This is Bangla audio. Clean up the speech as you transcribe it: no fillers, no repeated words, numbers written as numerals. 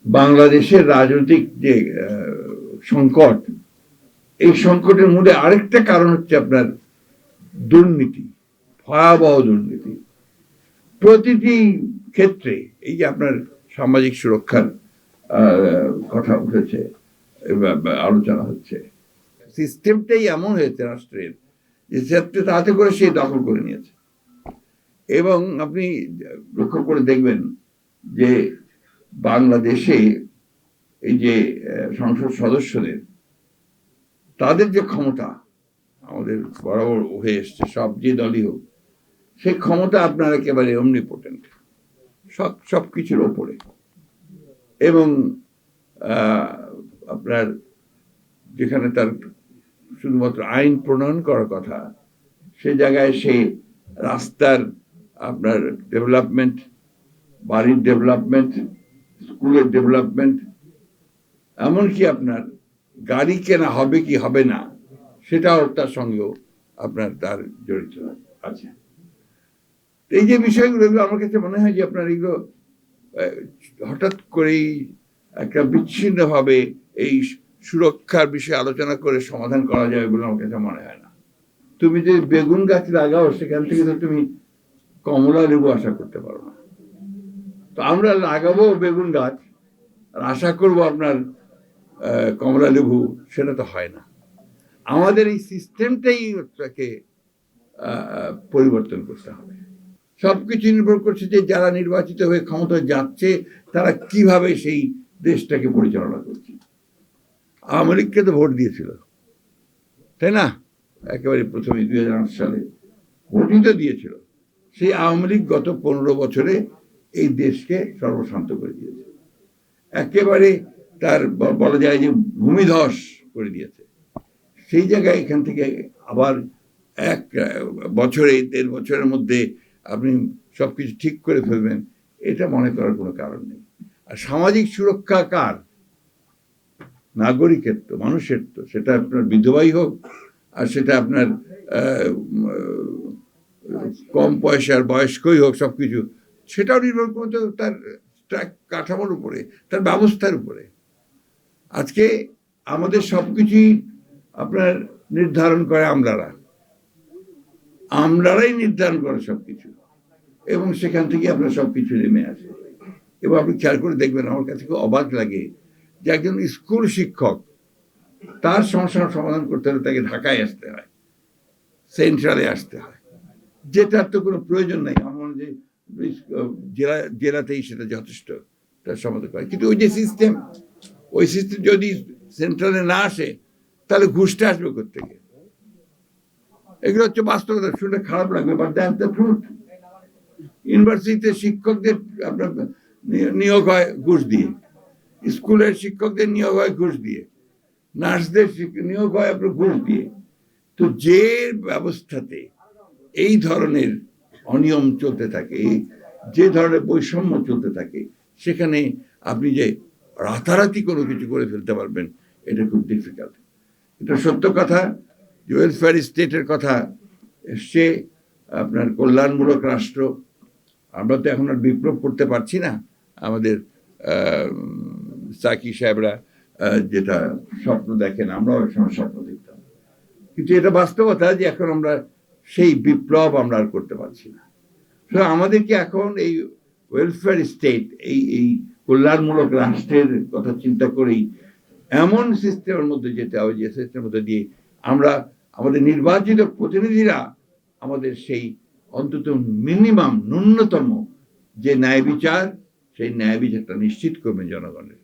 বাংলাদেশের রাজনৈতিক যে সংকট, এই সংকটের মধ্যে আরেকটা কারণ হচ্ছে আপনার দুর্নীতি, ভয়াবহ দুর্নীতি প্রতিটি ক্ষেত্রে। এই যে আপনার সামাজিক সুরক্ষার কথা উঠেছে, আলোচনা হচ্ছে, সিস্টেমটাই এমন হয়েছে রাষ্ট্রের যে তাতে করে সে দখল করে নিয়েছে। এবং আপনি লক্ষ্য করে দেখবেন যে বাংলাদেশে এই যে সংসদ সদস্যদের, তাদের যে ক্ষমতা আমাদের বরাবর হয়ে এসছে, সব যে দলই হোক, সেই ক্ষমতা আপনার একেবারে অমনিপোটেন্ট, সব কিছুর ওপরে। এবং আপনার যেখানে তার শুধুমাত্র আইন প্রণয়ন করার কথা, সে জায়গায় সে রাস্তার আপনার ডেভেলপমেন্ট, বাড়ির ডেভেলপমেন্ট, স্কুলের ডেভেলপমেন্ট, এমনকি আপনার গাড়ি কেনা হবে কি হবে না সেটাও তার সঙ্গেও আপনার তার জড়িত আছে। এই যে বিষয়গুলো, এগুলো আমার কাছে মনে হয় যে আপনার এগুলো হঠাৎ করেই একটা বিচ্ছিন্নভাবে এই সুরক্ষার বিষয়ে আলোচনা করে সমাধান করা যাবে বলে আমার কাছে মনে হয় না। তুমি যে বেগুন গাছ লাগাও, সেখান থেকে তো তুমি কমলা লেবু আশা করতে পারো না। তো আমরা লাগাবো বেগুন গাছ আর আশা করবো আপনার কমলা লেবু, সেটা তো হয় না। আমাদের এই সিস্টেমটাই তাকে পরিবর্তন করতে হবে। সবকিছু নির্ভর করছে যে যারা নির্বাচিত হয়ে ক্ষমতায় যাচ্ছে তারা কিভাবে সেই দেশটাকে পরিচালনা করছে। আওয়ামী লীগকে তো ভোট দিয়েছিল, তাই না? একেবারে প্রথমে 2008 সালে ভোটই তো দিয়েছিল। সেই আওয়ামী লীগ গত 15 বছরে এই দেশকে সর্বশান্ত করে দিয়েছে, একেবারে তার বলা যায় যে ভূমিধস করে দিয়েছে। সেই জায়গায় এখান থেকে আবার 1 বছরে 1.5 বছরের মধ্যে আপনি সবকিছু ঠিক করে ফেলবেন, এটা মনে করার কোনো কারণ নেই। আর সামাজিক সুরক্ষা কার? নাগরিকের তো, মানুষের তো। সেটা আপনার বিধবাই হোক, আর সেটা আপনার কম পয়সার বয়স্কই হোক, সবকিছু সেটাও নির্ভর করতে তার কাঠামোর উপরে, তার ব্যবস্থার উপরে। আজকে আমাদের সবকিছুই আপনার নির্ধারণ করে আমলারাই নির্ধারণ করে সবকিছু, এবং সেখান থেকে আপনার সবকিছু নেমে আসে। এবং আপনি খেয়াল করে দেখবেন, আমার কাছে খুব অবাক লাগে যে একজন স্কুল শিক্ষক, তার সমস্যার সমাধান করতে হলে তাকে ঢাকায় আসতে হয়, সেন্ট্রালে আসতে হয়, যেটার তো কোনো প্রয়োজন নাই। আমার মনে হয় যে জেলাতেই সেটা যথেষ্ট তার সমাধান করে। কিন্তু ওই যে সিস্টেম, ওই সিস্টেম যদি সেন্ট্রালে না আসে, তাহলে ঘুষটা আসবে কোত্থেকে? এগুলো হচ্ছে বাস্তবতা। শুনে খারাপ লাগবে, বাট দ্যাটস দ্য ট্রুথ। ইউনিভার্সিটিতে শিক্ষকদের আপনার নিয়োগ হয় ঘুষ দিয়ে, স্কুলের শিক্ষকদের নিয়োগ হয় ঘুষ দিয়ে, নার্সদের নিয়োগ হয় আপনার ঘুষ দিয়ে। তো যে ব্যবস্থাতে এই ধরনের অনিয়ম চলতে থাকে, যে ধরনের বৈষম্য চলতে থাকে, সেখানে আপনি যে রাতারাতি কোনো কিছু করে ফেলতে পারবেন, এটা খুব ডিফিকাল্ট। এটা সত্য কথা। ওয়েলফেয়ার স্টেটের কথা এসছে, আপনার কল্যাণমূলক রাষ্ট্র। আমরা তো এখন আর বিপ্লব করতে পারছি না। আমাদের সাকি সাহেবরা যেটা স্বপ্ন দেখেন, আমরাও এক সময় স্বপ্ন দেখতাম, কিন্তু এটা বাস্তবতা যে এখন আমরা সেই বিপ্লব আমরা আর করতে পারছি না। তো আমাদেরকে এখন এই ওয়েলফেয়ার স্টেট, এই কল্যাণমূলক রাষ্ট্রের কথা চিন্তা করেই এমন সিস্টেমের মধ্যে যেতে হবে, যে সিস্টেমের মধ্যে দিয়ে আমরা আমাদের নির্বাচিত প্রতিনিধিরা আমাদের সেই অন্তত মিনিমাম, ন্যূনতম যে ন্যায় বিচার, সেই ন্যায় বিচারটা নিশ্চিত করবে জনগণের।